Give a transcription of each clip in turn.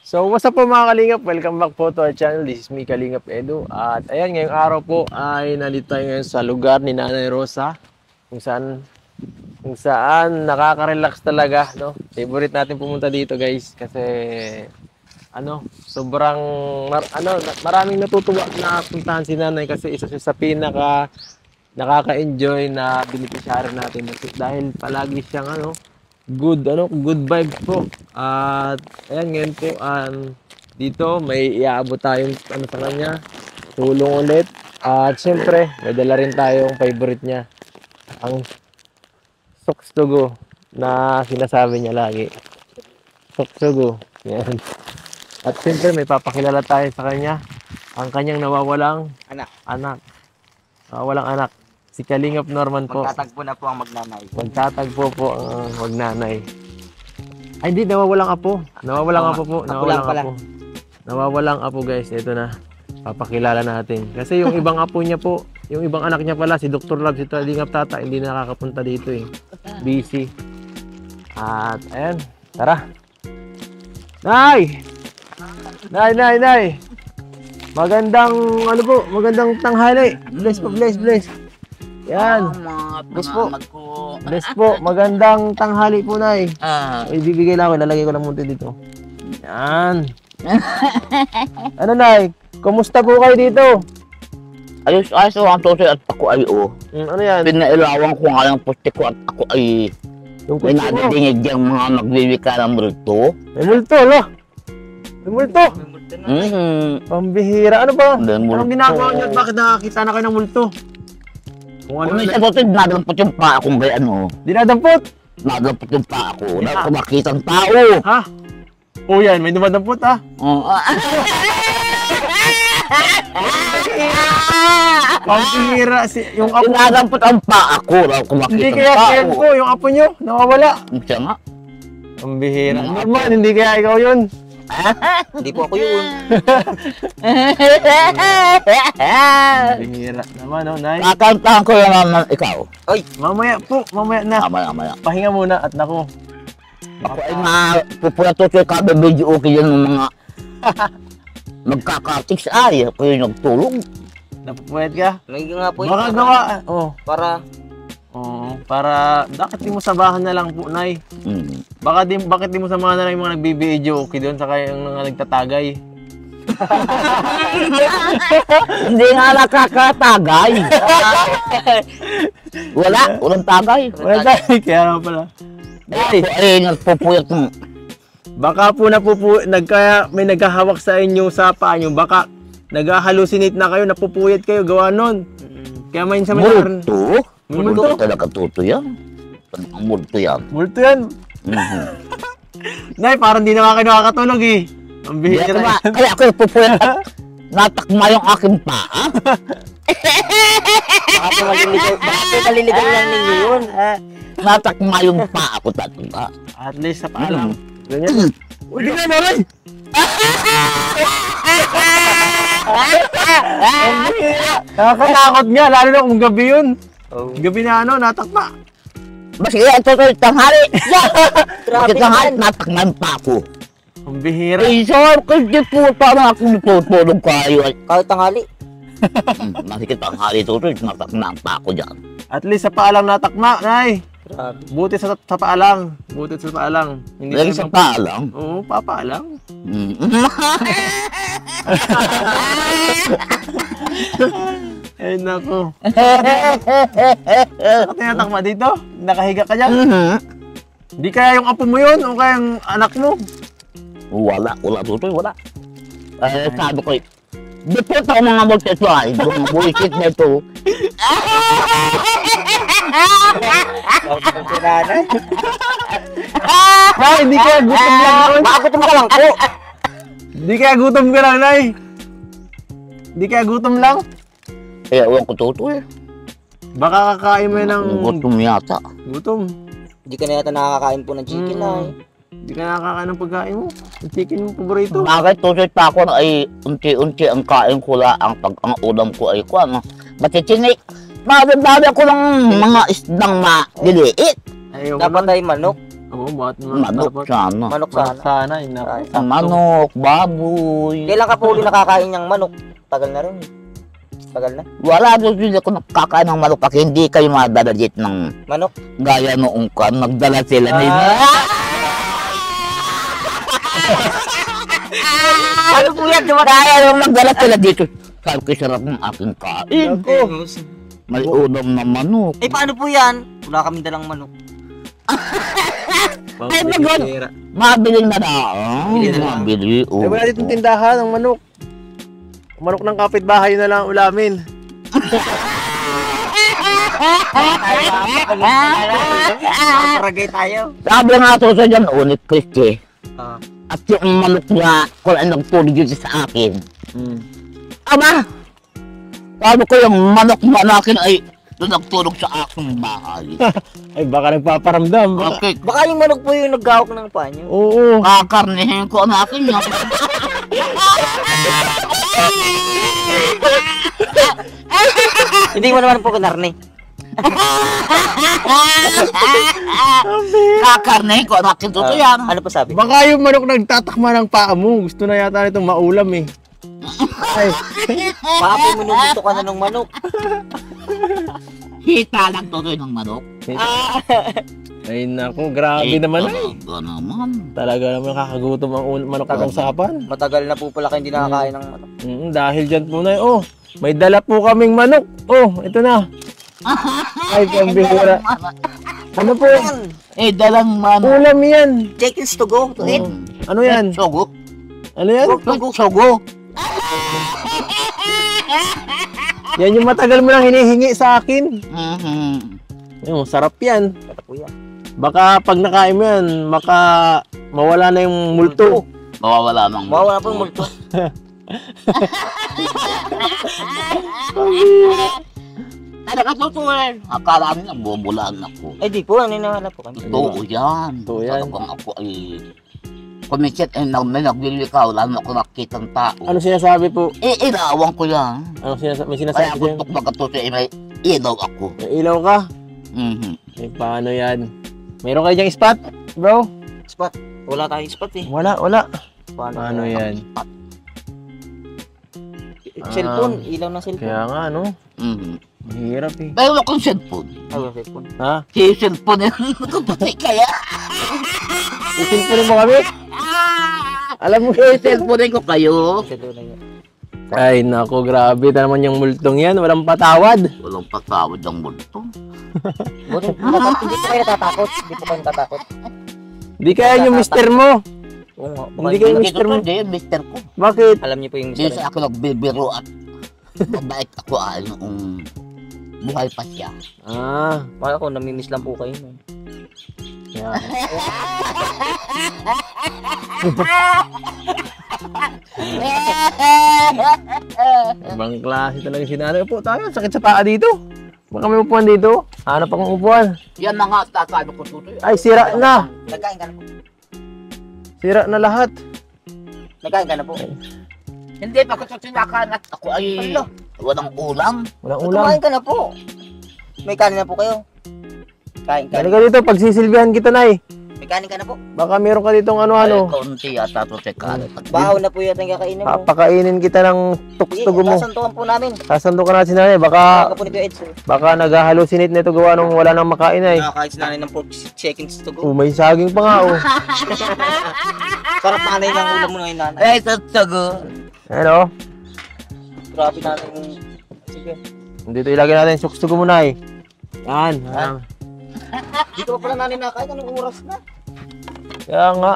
So, what's up po mga Kalingap? Welcome back po to our channel. This is me, Kalingap Edu. At ayan, ngayong araw po ay nandito tayo ngayon sa lugar ni Nanay Rosa kung saan nakaka-relax talaga, no? Favorite natin pumunta dito, guys, kasi sobrang maraming natutuwa na puntahan si Nanay kasi isa siya sa pinaka nakaka-enjoy na beneficiary natin dahil palagi siyang good vibes po. At ayan, ngayon po dito may iaabot tayong sa kanya, tulong ulit. At syempre may dala rin tayong favorite niya, ang Socks to Go na sinasabi niya lagi. Socks to Go, yan. At syempre may papakilala tayo sa kanya, ang kanyang nawawalang anak. Walang anak, si Kalingap Norman po. Magtatagpo na po ang magnanay. Magtatagpo po ang magnanay. Ay, hindi, nawawalang apo. Nawawalang apo po. Nawawalang apo, guys. Ito na. Papakilala natin. Kasi yung ibang apo niya po, yung ibang anak niya pala, si Dr. Love, si Kalingap Tata, hindi na nakakapunta dito eh. Busy. At, ayan. Tara. Nay! Nay! Magandang tanghali. Bless po, bless. Yan. Bless po. Bless po. Magandang tanghali po, Nay. Ibibigay lang ako. Lalagay ko lang muna dito. Yan. Ano, Nay? Kumusta po kayo dito? Ayos ang tutoy at ako ay Ano yan? Pinailawan ko nga ng pusti ko at ako ay Yung may kutsi mo. nadadingig yung mga magwiwika ng multo. May multo, lo. May multo. Pambihira. Ano ba? Anong ginagawa niyo at bakit nakakita na kayo ng multo? Kung Kung isa tutoy, nadalampot yung pa akong gaya Dinadampot? Nadalampot yung pa ako. Dahil ko makita ang tao. Ha? O yan, may dumadampot ha? Pambihira yung apo. Nadalampot ang pa ako. Dahil ko makita Hindi ang kaya tao. yan po, yung apo nyo, nawawala. Siya nga. Pambihira. Norman, hindi kaya ikaw yun. Hindi po ako yun. Pambihira naman, no, Nay. Kakantahan ko lang naman ikaw. Ay, mamaya na. Mamaya. Pahinga muna at naku. Ako ay pupulatutoy ka ba medyo okay yan ng mga magkakatiks ay. Ako yung nagtulog. Napupuyat ka? May nga po Baka gawa. Para bakit di mo sabahan na lang po, Nay? Bakit di mo samahan na lang yung mga nagbibideo okay doon sa kayong mga nagtatagay? Hindi nga nakakatagay. Walang tagay. Wala tayo, kaya nga pala. Ay, nagpupuyat mo. Baka po may naghahawak sa inyo sa paa nyo, baka nag-hallucinate na kayo, napupuyat kayo, gawa nun. Kaya minsan Multo? May multo? Talaga tuto yan. Ang multo yan. Multo yan. Nay, parang di naman kayo nakakatulog eh. Ang bihira. Kaya ako nagpupuyat. Natakma yung aking paa. Baka maliligaw lang ninyo yun. Natakma yung paa ko tatanda. At least sa paa lang. Ganyan. Uy, di ka na rin! Nakakatakot nga, lalo na kung gabi yun. Gabi na natakma. Sige, ito tanghali. Bakit tanghali, natakma yung paa ko. Ang bihira. Eh, sorry, kasi po, parang akong tutulog kayo. Kahit tanghali. Masikit tanghali ito, natakma ang paa ko dyan. At least sa paa lang natakma, Nay. Buti sa paa lang. Buti sa paa lang. Lagi sa paa lang? Oo, paa lang. Ay, naku. Bakit tinatakma dito? Nakahiga ka dyan? Di kaya yung apo mo yun o kaya yung anak mo? Wala tutoy, wala. Sabi ko, di po ito mga multiply, mga bullshit na ito. Nay, di kaya gutom lang yun. Bakit mo ka lang po? Di kaya gutom ka lang, Nay. Di kaya gutom lang. Eh, ewan ko tutoy. Baka kakain mo ng... Gutom yata. Gutom. Hindi ka na yata nakakain po ng chicken ay. Hindi ka nakakain ng pagkain mo. Yung chicken mo, paborito. Bakit tutoy pa ako ay unti-unti ang kain ko lang, ang ulam ko ay ko, matichinik. Babi ako ng mga isdang maliliit. Ayoko Dapat nun. ay manok. Oo, bakit Manok sana. Manok Manok sana. sana. Yun na. Ay, Sakto. Manok, baboy. Kailan ka po uli nakakain ng manok? Tagal na rin. Tagal na. Wala doon hindi ako nakakain ng manok kasi hindi kayo madadajit ng Manok. gaya noong kan. Nagdala sila ni Ano po yan? Kaya nung nagdala sila dito. Sabi ko sarap ng aking kain. May ulam na manok. Eh, paano po yan? Wala kami dalang manok. Ay, bagon. Mabiling na daan. Bili na lang. Mabili. Eh, wala ditong tindahan ng manok. Manok ng kapitbahay na lang ulamin. Paragay tayo. Sabi nga to sa dyan, ulit Christy. Ah. At yung manok niya, kung ano nagtulog yun sa akin. Aba! Sabi ko yung manok na akin ay nagtulog sa aking bahay. Ay, baka nagpaparamdam. Baka. Okay, Baka yung manok po yung naghawak ng panyo. Oo. kakarnihin ko ang akin niya. Hindi mo naman po kunarni. Kakarnihin ko ang akin totoo yan. Ano po sabi? Baka yung manok nagtatakma ng paa mo. Gusto na yata nitong maulam eh. Ay, Baka po minubuto ka na ng manok. Hita lang totoo ng manok. ay naku, grabe naman ay. Talaga naman. Talaga naman nakakagutom ang manok ng usapan. Matagal na po pala kayo hindi nakakain ng manok. Dahil dyan po na oh, may dala po kaming manok. Oh, ito na. Ay, pambihira. Ano po? Eh, dalang manok. Ulam yan. Chickens to go to eat. Ano yan? Sogo. Ano yan? Sogo. Yan yung matagal mo nang hinihingi sa akin. Mhm. Yung sarap yan. Ito po yan. Baka pag nakain mo yan, baka mawala na yung multo. Mawawala ng Mawawala po yung multo. Talaga totoo eh. Akala nila bubulaan ako. Eh di po, ano na po kami. Totoo yan. Totoo yan. Talagang ako ay kumisit eh may naglilikaw. Wala naman ako nakikitang tao. Ano sinasabi po? Eh, ilawang ko yan. Ano sinasabi? May Kaya sinasabi ako dyan? tukmagatuto eh may ilaw ako. May ilaw ka? Mhm. Eh, paano yan? Mayroon kayo dyang spot, bro? Spot. Wala tayong spot eh. Wala. Paano yan? Cellphone. Ilaw ng cellphone. Kaya nga, ano? Mhm. Mahirap eh. Pero wala akong cellphone. Ay, wala cellphone. Ha? Si cellphone yan. Nakapatay kaya. Isilpunin mo kami? Alam mo, Si cellphone ko kayo. Cellphone na yun. ay, nako, grabe na naman yung multong yan. Walang patawad. Walang patawad ang multo. Buti, hindi po kayo natatakot. Hindi po kayo natatakot. Di kaya yung mister mo. Oo nga. Hindi Baka kayo Hindi mister ko mo. hindi, mister ko. Bakit? alam niyo po yung Hindi mister. sa ako nagbibiro at mabait ako ay noong buhay pa siya. Ah, Baka ako, namimiss lang po kayo. No? kaya. Ibang klase talaga si nanay. Upo tayo, sakit sa paa dito. Baka may upuan dito. Hanap akong upuan. Yan na nga tatalo ko tutoy. Ay, sira na. Nagkain ka na po. Sira na lahat. Nagkain ka na po. Hindi, bakit sa sinakan at ako ay walang ulam. Walang ulam. Kumain ka na po. May kanin na po kayo. Kain ka. Halika dito, pagsisilbihan kita, Nay. May kanin ka na po. Baka meron ka ditong ano-ano. Ay, kaunti yata to sa kalat. Bahaw na po yata ang kakainin mo. Papakainin kita ng Sige, tukstugo mo. sasantukan po namin. Sasando ka natin si nanay. Baka po ni Kuya Edso. Baka nag-hallucinate nito gawa nung wala nang makain ay. Nakakain si nanay ng pork chickens to Oh, go. may saging pa nga oh. Sarap nanay ng ulam mo ngayon nanay. Eh, tatsago. Ano? Grabe nanay yung... Sige. Dito ilagay natin yung tukstugo mo, Nay. Yan. Yan. Dito pa pala nanay nakain. Anong oras na? Kaya nga.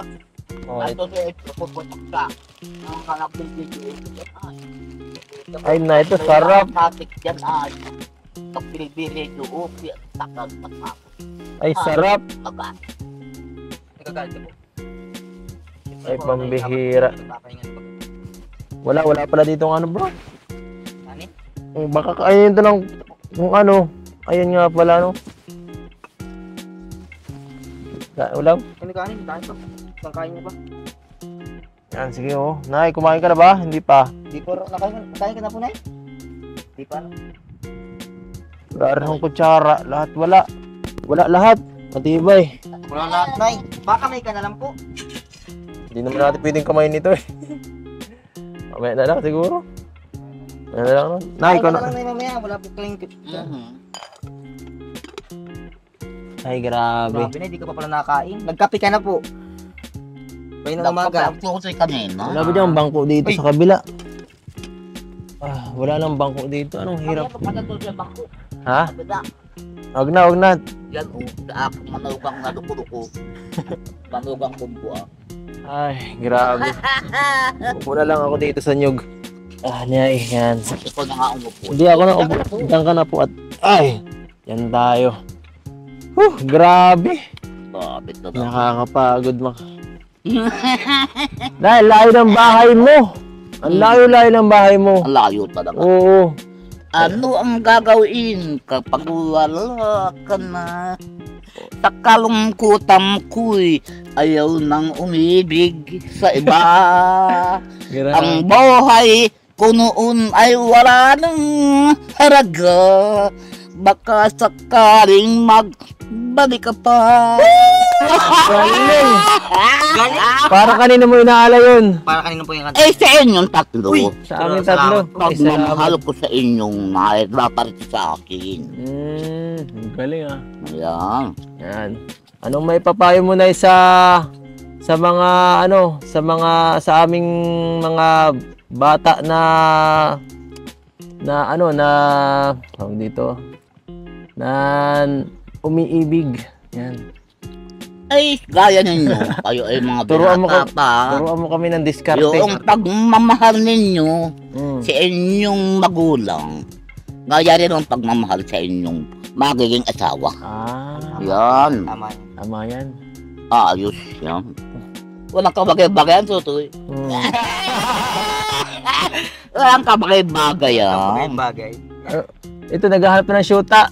Oh, Ay, to sa puputok ka. Ang kalap ng video ay na, ito sarap. Tatik yan ay. Tok bilibili doon. Takal matapos. Ay sarap. Aba. Nagagalit po. Ay pambihira. Wala pala dito ng ano, bro. Kanin? Baka kainin ito ng kung ano. Ayun nga pala, no. Ulam? Ano kanin? Kain po. Isang kain niyo ba? Yan, sige oh. Nay, kumain ka na ba? Hindi pa. Di po. Nakain ka na po nay? Di pa. Wala rin akong kutsara. Lahat wala. Wala lahat. Matibay. Wala na, Nay. Baka may ka na lang po. Hindi naman natin pwedeng kamayin nito eh. Mamaya na lang siguro. Mamaya na lang. Nay, Ay, ko na na. lang, Nay, mamaya. Wala po kayong Ay, grabe. Grabe na, hindi ka pa pala nakakain. Nagkape ka na po. Kayo ng umaga. Nagpapalak ko sa'yo kanina. Wala ba diyang bangko dito Uy. sa kabila? Ah, wala nang bangko dito. Anong hirap? Ha? Wag na, wag na. Yan o, sa aking manugang na duko-duko. Manugang kumpo ah. Ay, grabe. Upo na lang ako dito sa nyug. Ah, niya eh, yan. Ikaw na nga umupo. Hindi ako na upo. Diyan ka na po at... Ay! Yan tayo. Grabe. Bakit na ba? Nakakapagod Dahil layo ng bahay mo. Ang layo-layo ng bahay mo. Ang layo talaga. Oo. Ano ang gagawin kapag wala ka na? Sa kalungkutan ko'y ayaw nang umibig sa iba. Grabe. Ang buhay ko noon ay wala nang haraga. Baka sakaling magbalik ka pa. Galing. Galing. Para kanina mo inaala yun. Para kanino po yung kanta? Eh sa inyong tatlo. Uy. Sa amin tatlo. Ay, Pagmamahal salamat. ko sa inyong nairaparit sa akin. Galing ah. Ayan. Yan. Anong may papayo mo na sa mga sa aming mga bata tawag dito na umiibig. Yan. Ay, gaya ninyo. Kayo ay mga Turuan mo binata pa. Turuan mo kami ng diskarte. Yung pagmamahal ninyo Mm. sa inyong magulang, gaya rin ang pagmamahal sa inyong magiging asawa. Ah, Yan. Tama yun. tama yan. Ayos yan. Walang kabagay-bagayan, Tutoy. Mm. Walang kabagay-bagay Ang yan. bagay. Ito, naghahanap na ng syuta.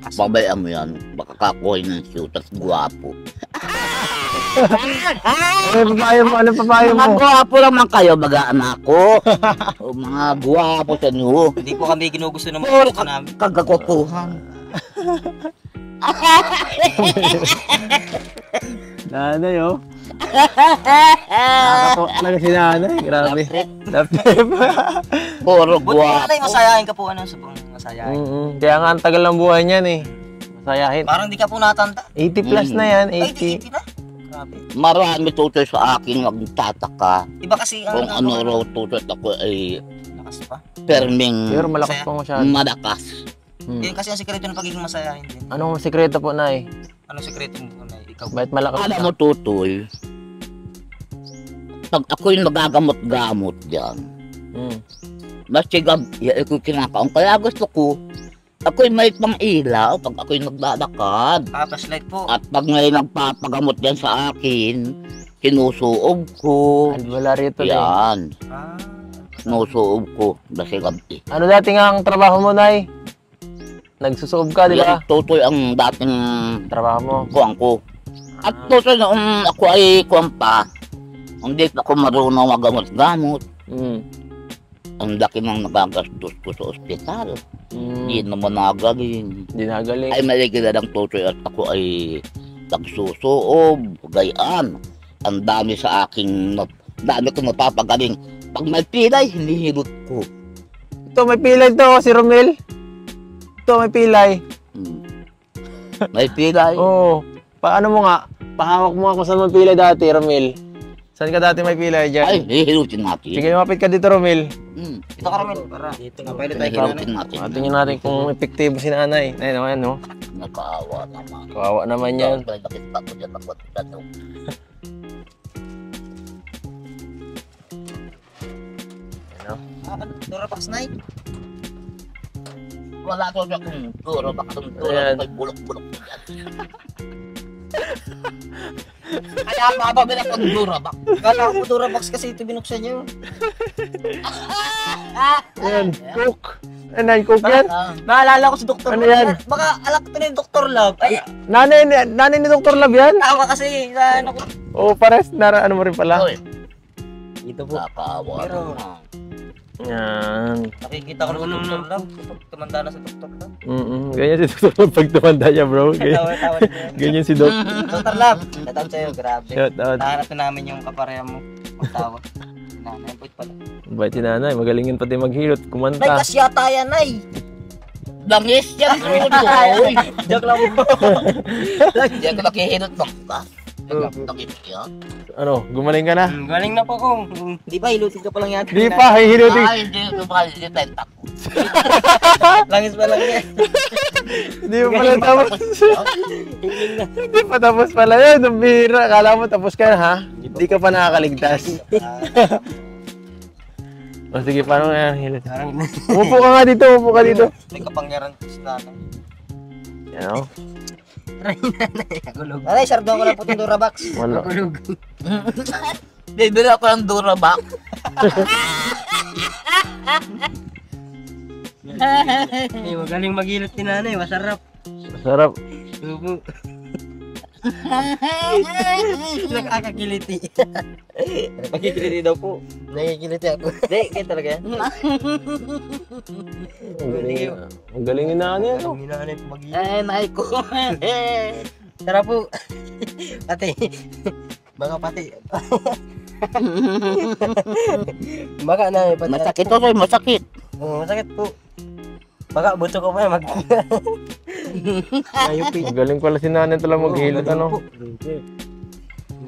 Babayaan mo yan. Baka kakuhay ng shooters guwapo. Ano papayo mo? Ano papayo Mga mo? guwapo lang kayo, bagaan ako. O mga guwapo sa inyo. Hindi po kami ginugusto ng Puro mga namin. kagagwapuhan. Nanay, oh. Nakakatawa talaga si nanay. Grabe. Laptop. Puro Buti na guwapo. tayo masayahin ka po sa pang masayahin. Kaya nga, ang tagal ng buhay niyan eh. Masayahin. Parang di ka po natanda. 80 plus na yan, Ay, 80. di na. Grabe. Marami tutoy sa akin magtataka Iba kasi kung ano raw tutoy at ako ay lakas pa. perming Pero malakas pa masyado. malakas. Yun kasi ang sikreto ng pagiging masayahin din. Anong sikreto po, Nay? Anong sikreto mo na ikaw? Bakit malakas Alam ka? mo tutoy, pag ako'y nagagamot-gamot dyan, Mm. masigab, ako'y kinakaon. Kaya gusto ko, ako'y may pang ilaw pag ako'y naglalakad. Flashlight po. At pag may nagpapagamot dyan sa akin, sinusuob ko. Albularyo to, Nay. Yan, Ah. sinusuob ko. Masigab eh. Ano dati nga ang trabaho mo, Nay? Nagsusuob ka, di ba? Yan, tutoy ang dating Trabaho mo. kuwang ko. At tutoy noong ako ay kuwang pa, hindi ako marunong magamot-gamot. Mm. Ang laki ng nagagastos ko sa ospital. Hindi Mm. naman nagaling. Hindi nagaling. Ay maligid ng tutoy at ako ay nagsusuob, gayaan. Ang dami sa aking, dami ko napapagaling. Pag may pilay, hinihilot ko. Ito, may pilay to, si Romel. Ito, may pilay. Hmm. May pilay. Oo. Paano mo nga? Pahawak mo ako sa may pilay dati, Romel. Saan ka dati may pilay dyan? Ay, hihilutin natin. Sige, lumapit ka dito, Romel. Hmm. Ito ka Ramil. Para. Dito na. Pwede tayo Hihilutin kinanay. natin. Tingnan natin kung epektibo si nanay. Ayun, ayan, no? Nakaawa naman. Kawawa naman yan. May nakita ko dyan ako sa tanong. Durapax na Wala ko siya kung turo, baka kung turo, Ayan. may bulok-bulok ko dyan. Kaya mababila kung turo, baka. Kala ko Durapax kasi ito binuksan niyo. Ayan, cook. Ano yan, cook yan? Naalala ko si Dr. Ano yan? Baka alak ito ni Dr. Love. Ay, Nanay ni Dr. Love yan? tama kasi sa ano ko. Oo, pares. Ano mo rin pala? Oy, Ito po. Nakakaawa Pero- naman. Yan. Nakikita ko naman ng lang. Tumanda na sa tuktok lang. Ganyan si Dr. pag tumanda niya, bro. Ganyan, Tawa-tawa na yan. ganyan si Doc. Dr. Lab, shoutout sa'yo, grabe. Shout out. Nahanap na namin yung kapareha mo. Magtawa. Nanay, bait pala. Bait si nanay. Magalingin pati maghilot. Nay, Kumanta. kasyata yan, Nay. Langis yan, uy. Joke lang po. Diyan ko nakihilot mo. Langis yan. Ano, gumaling ka na? Galing na po ko. Di ba, hilutin ka pa lang yan? Di pa, hihilutin. Ay, hindi ko mahal yung tenta ko. Langis pa lang yan. Hindi mo pala tapos. Hindi pa tapos pala yun. Ang bihira. Akala mo tapos ka na, ha? Hindi ka pa nakakaligtas. O sige, paano nga hilot? Umupo ka nga dito, umupo ka dito. May kapangyaran si nanay. Yan o. Nanay, sardo ko lang po itong Durabox. Wala. Bibili ako ng Durabox. Magaling maghilot si nanay, masarap. Sarap. Subo. Nakakakiliti. Nakakakiliti daw po. Nakakakiliti ako. Hindi, kaya talaga yan. Ang galing na ano yan. Ang nanay po maghilot. Nay ko. Sarap po. Pati. Baka pati. Baka na pati. Masakit to, soy, masakit. Masakit po. Baka buto ko pa mag. Ayupi. Ang galing pala si nanay talaga maghilot, ano.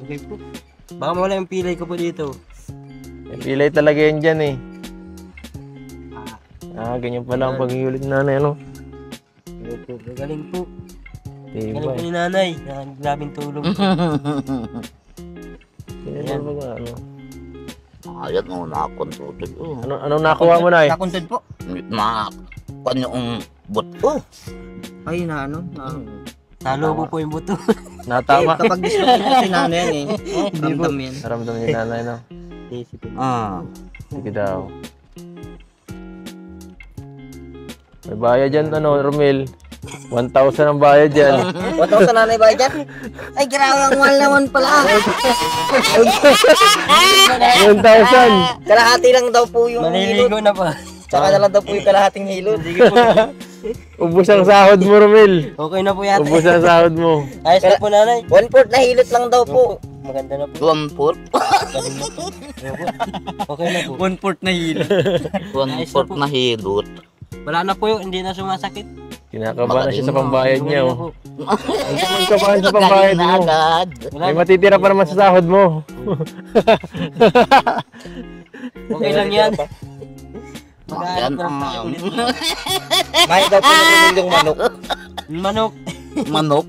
Okay po. Baka mawala yung pilay ko po dito. May pilay talaga yan dyan eh. Ganyan pala ang paghihilot ni nanay, ano. Galing po. Galing po Diba? ni nanay. Grabing tulong. Ganyan pala, ano. Ayat mo na akong tutod. Anong nakuha mo na eh? Nakuntod po. Kan yung buto. Ay, na ano? Nalubo po yung buto. Natama. Kapag dislocate na si nanay yan eh. Ramdam yan. Naramdam ni nanay, no? Sige daw. May bayad dyan, ano, Romel. 1,000 ang bayad dyan. 1,000 nanay ba dyan? Ay, grabe ang mahal naman pala. 1,000! Kalahati lang daw po yung Maliligo na po. Tsaka na lang daw po yung kalahating hilot. Sige po. Ubus ang sahod mo, Romel. Okay na po yata. Ubus ang sahod mo. Ayos na po nanay. 1/4 na hilot lang daw po. Maganda na po. 1/4. Galing na po. Okay na po. 1/4 na hilot. 1/4 na hilot. Wala na po yun. Hindi na sumasakit. Kinakabahan na siya sa pambayad niya, Magaling na oh. po. Ang kinakabahan sa pambayad Galing na mo. agad. May matitira pa naman sa sahod mo. Okay lang yan. Yan, Mag-aarap na lang tayo ulit. May daw po natin yung manok. Manok. Manok.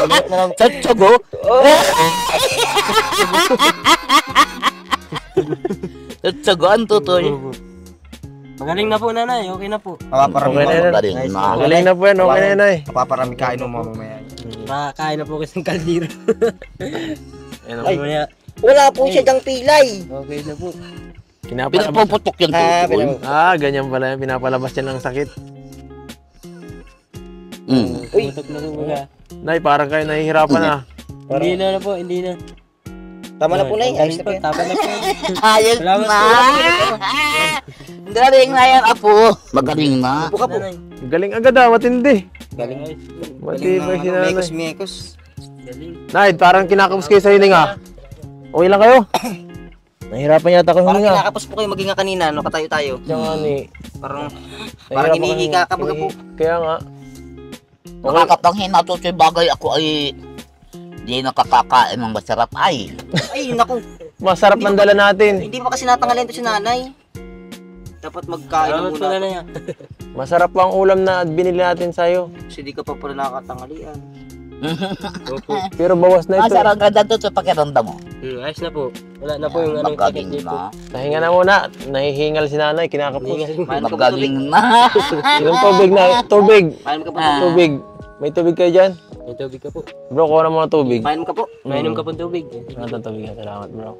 Manok na lang. Tsatsago. Tsatsago ang tutoy. Magaling na po nanay. Okay na po. Mapaparami Okay na yan. Galing na. Magaling na po yan, okay na yan, ay. Mapaparami kain mo mamaya. Makakain na po kasi ng kaldero. Ayun, Ay. oh. Wala po siya dyang pilay. Okay na po. Pinapalabas. Pinapuputok yung tutoy. Ganyan pala yan. Pinapalabas yan ng sakit. Uy. Putok na po muna. Nay, parang kayo nahihirapan na. Hindi na po. Hindi na. Tama na po na yun. Ayos na po yan. Tama na po. Ayos Salamat na. po. Galing na yan, apo. Magaling na. Upo ka po. Nanay. Galing agad ah, matindi. Galing. Matibay si nanay. Mekos. Galing. Nay, parang kinakapos kayo sa hininga. Okay lang kayo? Nahirapan yata ko Parang hininga. kinakapos po kayo maging kanina. No? Katayo tayo. Kaya nga ni. Parang nahirapan hinihiga ka baga po. Kaya nga. Nakakapanghin na tutoy bagay ako ay di nakakakain ng masarap ay. Ay, naku. Masarap ang dala natin. Hindi pa kasi natanggalin to si nanay. Dapat magkain na Salamat po muna. nanay. Masarap pa ang ulam na binili natin sa'yo. Kasi di ka pa pala nakakatangalian. Pero bawas na ito. Masarap ka dito sa pakiramdam mo. Ayos na po. Wala na po yung anong sakit Magaling dito. na. Nahinga na muna. Nahihingal si nanay. Kinakapos. Magaling na. Ilang tubig na? Tubig. Painom ka po. Tubig. May tubig kayo dyan? May tubig ka po. Bro, kuha na muna tubig. Painom ka po. Mainom ka po tubig. Ano tubig? Salamat, bro.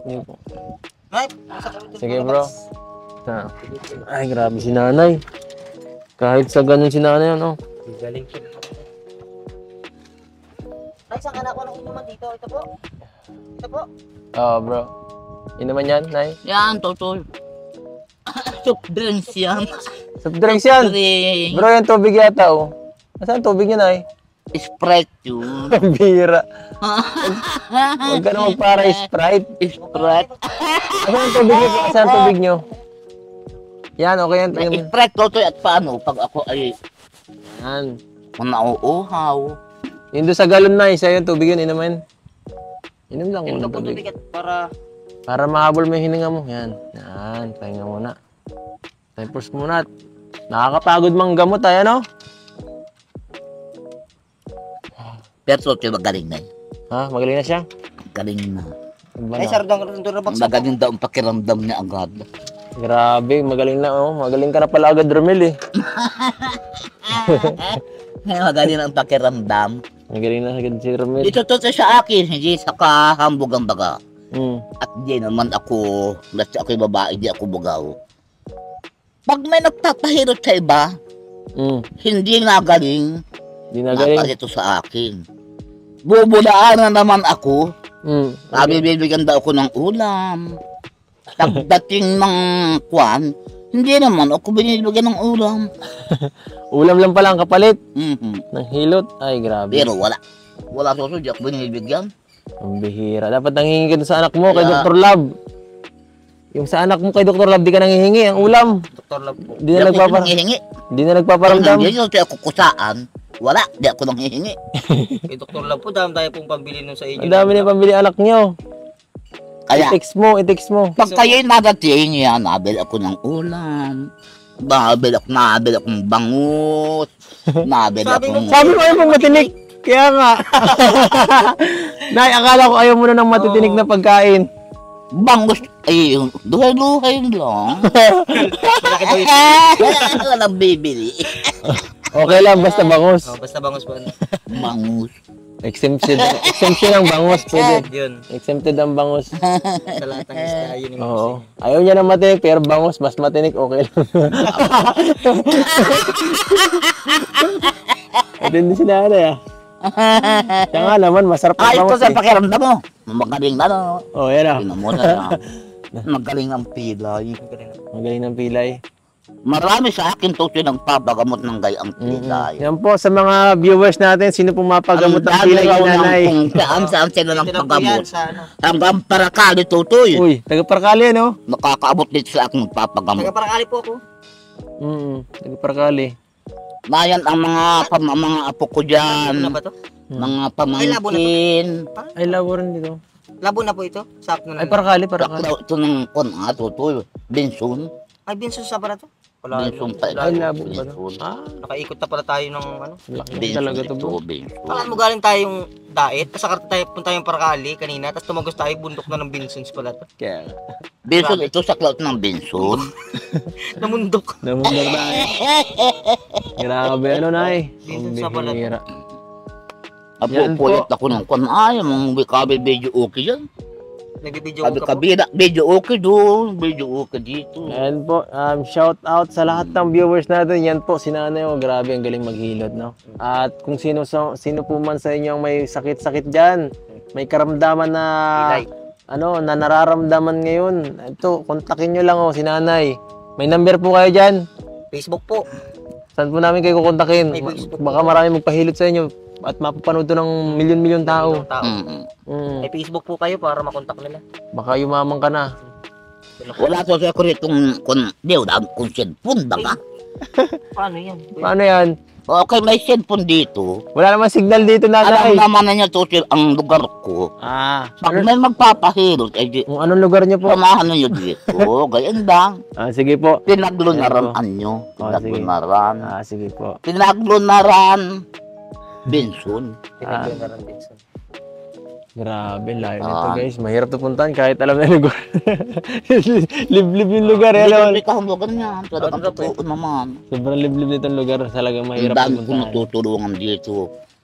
Sige po. Ay, Sige, bro. Ay, grabe si nanay. Kahit sa ganun si nanay, ano? Galing po. Ay, isang anak ko ng inuman dito. Ito po. Ito po. Oh, bro. Yun naman yan, Nay. Yan, Totoy. Soft drinks yan. Soft drinks yan. Drink. Bro, yung tubig yata, oh. Nasaan tubig niya, Nay? Sprite yun. Bira. Huwag ka na magpara Sprite. Sprite. Nasaan tubig niyo? Nasaan tubig niyo? Yan, okay yan. Tingnan mo. Sprite, Totoy, at paano? Pag ako ay Yan. nauuhaw. Yun doon sa galon na, isa yung tubig yun, inumin. Inom lang Ito muna po tubig. tubigat para... Para mahabol mo yung hininga mo. Yan. Yan, pahinga muna. Tempers muna. Nakakapagod mang gamot ay ano? Pero Totoy, magaling na yun. Ha? Magaling na siya? Galing na. Ano Ay, na? sardong doon na baksa. Magaling daw ang pakiramdam niya agad. Grabe, magaling na oh. Magaling ka na pala agad, Romel eh. Magaling ang pakiramdam. Magaling na agad si Romel. Ito Totoy sa akin, hindi sa kahambog ang baga. At di naman ako, kasi ako'y babae, di ako bugaw. Pag may nagpapahirot sa iba, hindi na galing, Di na galing. naparito sa akin. Bubulaan na naman ako, sabi bibigyan daw ako ng ulam. Pagdating ng kwan, hindi naman ako binibigyan ng ulam. Ulam lang pala ang kapalit Mhm. ng hilot. Ay, grabe. Pero wala. Wala suso, di ako binibigyan. Ang bihira. Dapat nanghihingi ka dun sa anak mo kay Yeah. Dr. Love. Yung sa anak mo kay Dr. Love, di ka nanghihingi ang ulam. Doktor Love po. Di na, nanghihingi. di na nagpaparamdam. Hindi nyo ako kusaan, wala, di ako nanghihingi. Kay Doktor Love po, dami tayo pong pambili nun sa inyo. Ang dami na yung pambili anak nyo. Kaya, I-text mo, i-text mo. pag kayo'y nadating yan, nabil ako ng ulam, nabil akong bangus, nabil Sabi akong... Sabi mo ayaw pong matinik. Kaya nga. Nay, akala ko ayaw mo na ng matitinig na pagkain. Bangus, ay, duhay-duhay lang. Malaki daw yun. Walang bibili. Okay lang, basta bangos. Oh, basta bangus po. Bangus. Exemption ang bangos, pwede. Yun. Exempted ang bangos. Sa lahat ng isda, yun yung Oo. Ayaw niya ng matinik, pero bangos, mas matinik, okay lang. At hindi si nanay ah. Siya nga naman, masarap ang Ay, ito bangos sa eh. pakiramdam mo. Magaling na, no? Oh, yan ah. Tingnan mo na. Magaling ang pilay. Magaling ng pilay. Marami sa akin to nagpapagamot ng gayang pilay. Yan po, sa mga viewers natin, sino po mapagamot ng pilay ni nanay? Kung saan sila ng Ito na po yan paggamot. sa ano. Hanggang parakali tutoy. Uy, taga-Parkali ano? Nakakaabot dito sa akin magpapagamot. Taga-parakali po ako. Taga-Parkali. Mayan ang mga apo ko Labo dyan. na ba to? Mga Ay, labo na to. pamangkin. Ay, labo rin dito. Labo na po ito? Sakto na. Ay, Parkali, Parkali. Takdaw ito ng tutoy. Benson. Ay, binso sa para to? Wala. Benson pa. Ay, labo ba to? Benson. Ah, Nakaikot na pala tayo ng ano. laki Benson talaga to bro. ito, Benson. Alam mo galing tayong diet, tapos sakart tayo punta yung Parakali kanina, tapos tumagos tayo bundok na ng Binsons pala to. Kaya, Benson, ito sa cloud ng Benson. Namundok. namundar na eh. Grabe, ano na eh. Dito Ang sa balat. bihira. Apo, Yan pulit ako ng kwan. Ay, mga kabe video okay yan. Nagbibideo Sabi ko ka po. kabila, video okay doon. Video okay dito. Ayan po, shout out sa lahat ng viewers natin. Yan po, si nanay mo, grabe, ang galing maghilot, no? At kung sino po man sa inyo ang may sakit-sakit dyan, may karamdaman na, Pilay. na nararamdaman ngayon, ito, kontakin nyo lang, si nanay. May number po kayo dyan. Facebook po. Saan po namin kayo kukontakin? May Facebook Baka marami magpahilot sa inyo at mapapanood to ng milyon-milyon tao. Ng tao. Mm. May Facebook po kayo para makontak nila. Baka yumamang ka na. Wala to sa ko rito kung cellphone ba ka? Paano yan? Paano yan? Okay, may cellphone dito. Wala naman signal dito, nanay. Alam naman na niya to ang lugar ko. Pag may magpapahirot, ay di, Kung anong lugar niyo po? samahan niyo dito. Ganyan lang. Sige po. Pinaglunaran nyo. sige. Pinaglunaran. Sige po. Pinaglunaran. Benson. Tinigyan na rin Binson. Grabe, layo nito guys. Mahirap to puntahan kahit alam na yung lugar. Liblib yung lugar. Hello. Hindi ka hulugan yan. Talagang totoo naman. Sobrang liblib nitong lugar. Talagang Ang mahirap dami ko puntahan. natutulungan dito.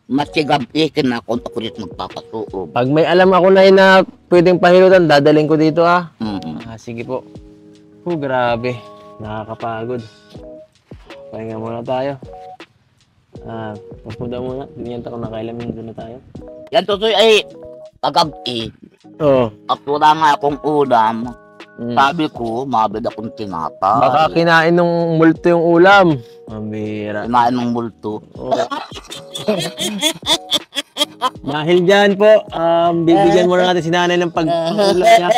Masigab ikin na ako rin magpapasuob. Pag may alam ako na pwedeng pahilutan, dadaling ko dito ah. Sige po. Grabe. Nakakapagod. Pahinga muna tayo. Papunta muna. Tingnan ko na kailan doon na tayo. Yan tutoy ay kagabi. Oo. At wala nga akong ulam. Sabi ko, mabid akong tinapay. Baka kinain ng multo yung ulam. Mambira. Kinain ng multo. Dahil dyan po, bibigyan muna natin si nanay ng pag-ulam niya.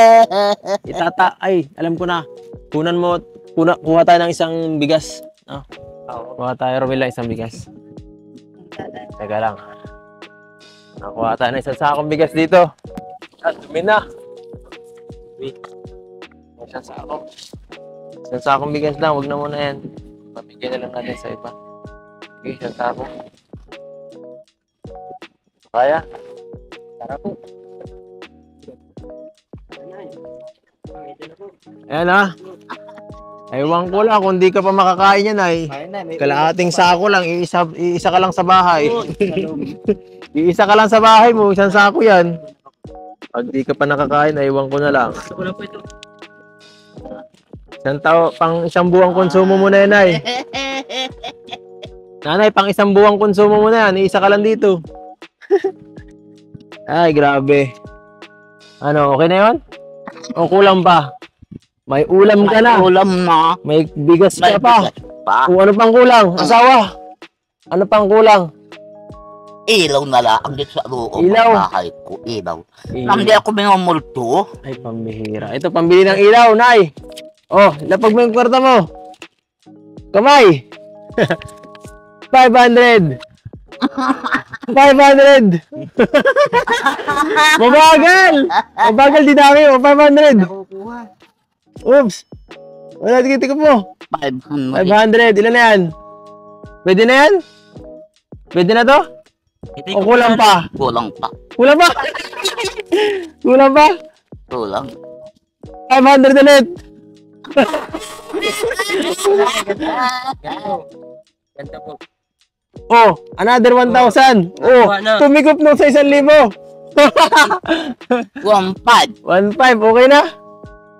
Ay, alam ko na. Kuha tayo ng isang bigas. Kuha tayo, Romela, isang bigas. Teka lang. Nakuha tayo ng isang sakong bigas dito. Dumi na. Isang sako. Isang sakong bigas lang, huwag na muna yan. Mabigyan na lang natin sa iba. Okay, isang sako. Kaya? Tara po. Ayan ha. Ewan ko lang kung di ka pa makakain yan ay. Kalahating sako lang, iisa ka lang sa bahay. Iisa ka lang sa bahay mo, isang sako yan. Pag di ka pa nakakain, ewan ko na lang. Isang buwang konsumo mo na yan ay. Nanay, pang isang buwang konsumo mo na yan, iisa ka lang dito. Ay, grabe. Ano, okay na yun? O kulang pa? May ulam ka na. May ulam na. May bigas ka pa. bigas pa. O ano pang kulang? Asawa? Ano pang kulang? Ilaw na lang dito sa loob ng Ilaw? bahay ko. Ilaw. Hindi ako minumulto. Ay, pambihira. Ito, pambili ng ilaw, Nay. Oh, lapag mo yung kwarta mo. Kamay. 500. 500. Mabagal. Mabagal din namin. 500. Oops. Wala, tika mo. 500. Ilan na yan? Pwede na yan? Pwede na to? O kulang pa? Kulang pa. Kulang pa? Kulang pa? Kulang. 500 ulit. Ganda po. Oh, another 1,000. Oh, tumigop nung sa 1,000. 1.5. 1,500, okay na?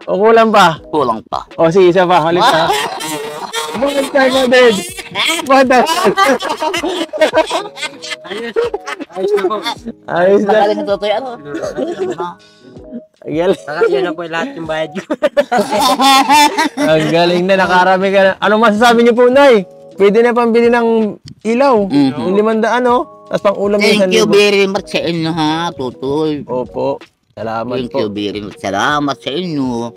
O kulang pa? Kulang pa. O sige, isa pa, halit pa. 1,500. 1,000. Ayos na po. Ayos na. Magaling ito yan. Ang galing. Saka yan na po lahat yung bayad ko. Ang galing na, nakarami ka na. Ano masasabi niyo po, Nay? Pwede na pambili ng ilaw. Yung 500, tapos pang ulam yung 1,000. Thank you very much sa inyo ha, Tutoy. Opo. Salamat Thank po. you very much. Salamat sa inyo.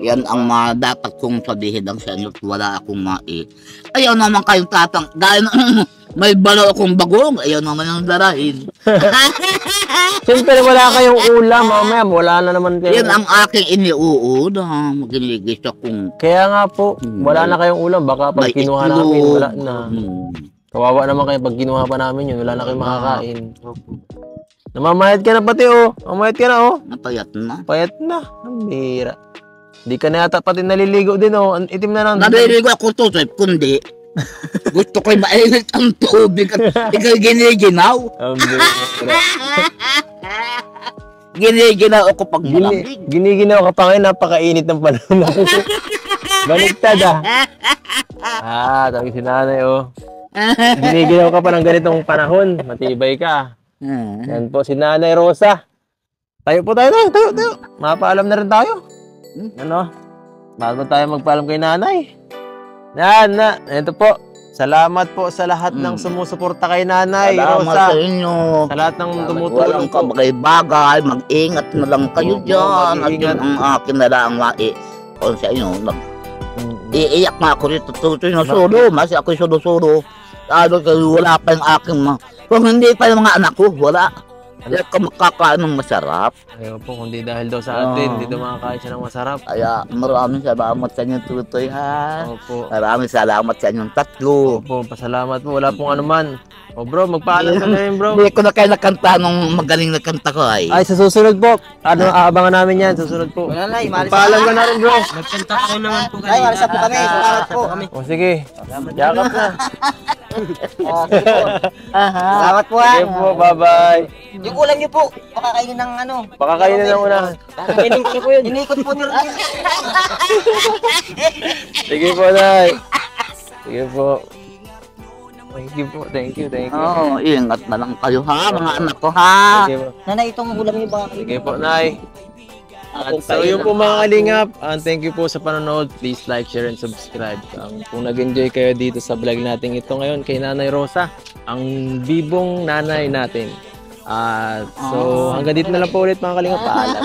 Yan ang mga dapat kong sabihin lang sa inyo. Wala akong Ayaw naman kayong dahil may balaw akong bagong. Ayaw naman ang darahin. Siyempre wala kayong ulam. Mamaya wala na naman kayo. Yan ang aking iniuuna. Ginigis akong Kaya nga po, wala na kayong ulam. Baka pag may kinuha itlog. namin, wala na. Kawawa naman kayo pag kinuha pa namin yun. Wala na kayong makakain. Namamayat ka na pati Mamayat ka na Napayat na. Payat na. Ang bira. Di ka na yata pati naliligo din Ang itim na lang. Naliligo ako, Tutoy, kundi gusto ko'y mainit ang tubig at ikaw giniginaw. Ang bira. Giniginaw ako pag malamig. Giniginaw ka pa ngayon. Napakainit ng panahon. Baliktad tawag si nanay Giniginaw ka pa ng ganitong panahon. Matibay ka. Yan po si Nanay Rosa. Tayo po tayo. Mapaalam na rin tayo. Bago tayo magpaalam kay nanay. Ito po. Salamat po sa lahat ng sumusuporta kay Nanay Salamat Rosa. sa inyo. Sa lahat ng tumutulong Walang po. kabagay-bagay. Mag-ingat na lang kayo Opo, dyan. At mag-iingat. yun ang akin na lang kung sa inyo. Iiyak na ako rito. Tutoy na solo. Mas ako'y solo-solo. Wala pa yung aking kung hindi pa yung mga anak ko, wala. Hindi ka makakain ng masarap. Ayaw po, kundi dahil daw sa atin, dito makakain siya ng masarap. Kaya maraming salamat sa inyong Tutoy ha. Opo. Maraming salamat sa inyong tatlo. Opo, pasalamat po. Wala pong anuman. Bro, magpaalam ka na rin, bro. Hindi ko na kayo nakanta nung magaling na kanta ko ay. Ay, sa susunod po. Aabangan namin yan. Susunod po. Wala na, imalis Magpaalam ka na rin, bro. Nagkanta ko naman po Ay, malis na po kami. Salamat po. O, sige. Yakap na. Sige po. Salamat po Sige po, bye-bye. Yung ulam niyo po, pakakainin ng Baka kayo na lang una. Kakainin ko po yun. Inikot po niyo rin. Sige po, Nay. Sige po. Thank you po. Thank you. Oo, ingat na lang kayo ha, mga anak ko ha. Sige po. Nanay, itong ulam niyo ba? Sige po, Nay. At Ako so kayo yun na po mga ako. kalingap. Thank you po sa panonood. Please like, share, and subscribe. Kung nag-enjoy kayo dito sa vlog natin ito ngayon kay Nanay Rosa, ang bibong nanay natin. So hanggang dito na lang po ulit mga kalingap. Paalam.